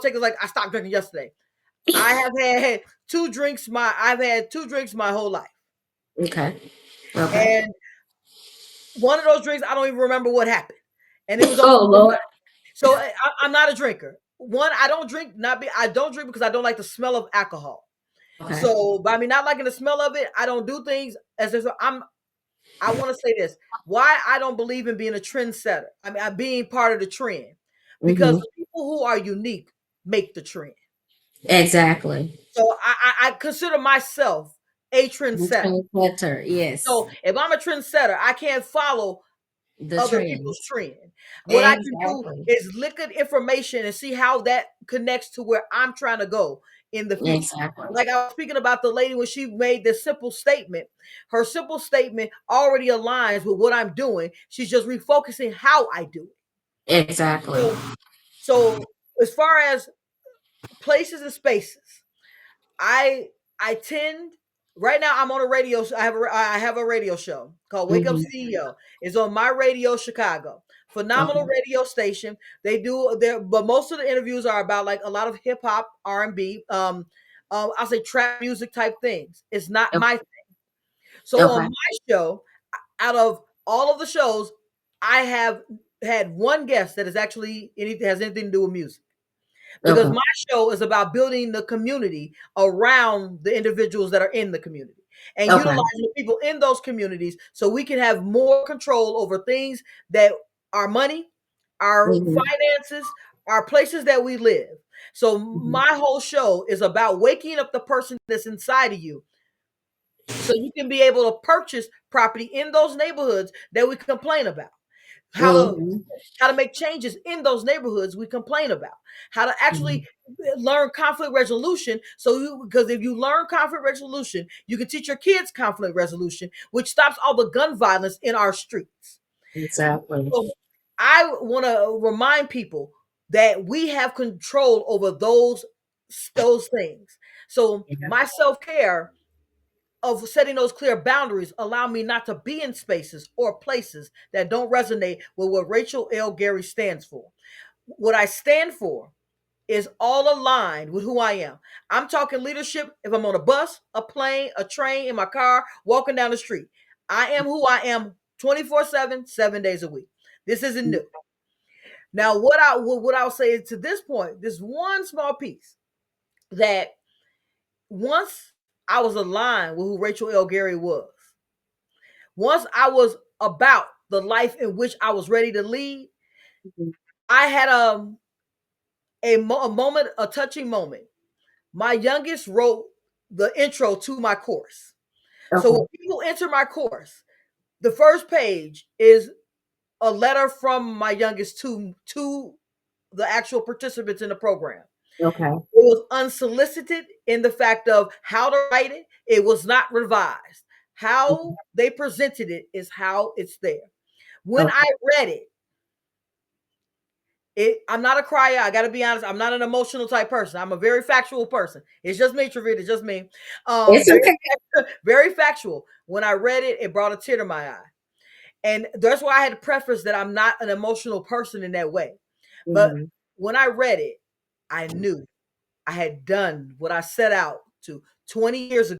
take it like I stopped drinking yesterday. I've had two drinks my whole life. Okay. Okay. And one of those drinks, I don't even remember what happened. And it was on Oh Lord. so I'm not a drinker. One, I don't drink I don't drink because I don't like the smell of alcohol. Okay. So by me not liking the smell of it, I don't do things as if I want to say this. Why I don't believe in being a trendsetter. I mean, being part of the trend. Because Mm-hmm. the people who are unique make the trend. Exactly. So I consider myself a trendsetter. Better. Yes. So if I'm a trendsetter, I can't follow The other people's trends. trend. What I can do Exactly. is look at information and see how that connects to where I'm trying to go in the future. Exactly. Like I was speaking about the lady when she made this simple statement, her simple statement already aligns with what I'm doing. She's just refocusing how I do it. Exactly. So as far as places and spaces, I I tend right now I'm on a radio. I have a radio show called Wake Up Mm-hmm. CEO. It's on my radio Chicago. Phenomenal Okay. radio station. They do their but most of the interviews are about like a lot of hip hop, R&B, I'll say trap music type things. It's not Okay. my thing. So on Okay. my show, out of all of the shows, I have had one guest that is actually has anything to do with music because Okay. my show is about building the community around the individuals that are in the community and Okay. utilizing the people in those communities so we can have more control over things that our money, our Mm-hmm. finances, our places that we live. So Mm-hmm. my whole show is about waking up the person that's inside of you so you can be able to purchase property in those neighborhoods that we complain about. How to Mm-hmm. how to make changes in those neighborhoods we complain about, how to Mm-hmm. actually learn conflict resolution. Because if you learn conflict resolution, you can teach your kids conflict resolution, which stops all the gun violence in our streets. Exactly. So I want to remind people that we have control over those things. So Yeah. my self-care of setting those clear boundaries allow me not to be in spaces or places that don't resonate with what Rachel L. Gary stands for. What I stand for is all aligned with who I am. I'm talking leadership if I'm on a bus, a plane, a train, in my car, walking down the street. I am who I am 24/7, 7 days a week. This isn't new. Now, what I'll say to this point, this one small piece that once I was aligned with who Rachel L. Gary was, once I was about the life in which I was ready to lead, Mhm. I had a moment, a touching moment. My youngest wrote the intro to my course. So when Okay. people enter my course, the first page is a letter from my youngest to the actual participants in the program. Okay. It was unsolicited in the fact of how to write it. It was not revised. How Mhm. they presented it is how it's there. When I Okay. read I'm not a crier. I got to be honest. I'm not an emotional type person. I'm a very factual person. It's just me, Triveda. It's just me. It's Very, okay. very factual. When I read it, it brought a tear to my eye. And that's why I had to preface that I'm not an emotional person in that way. But Mm-hmm. when I read it, I knew I had done what I set out to 20 years ago.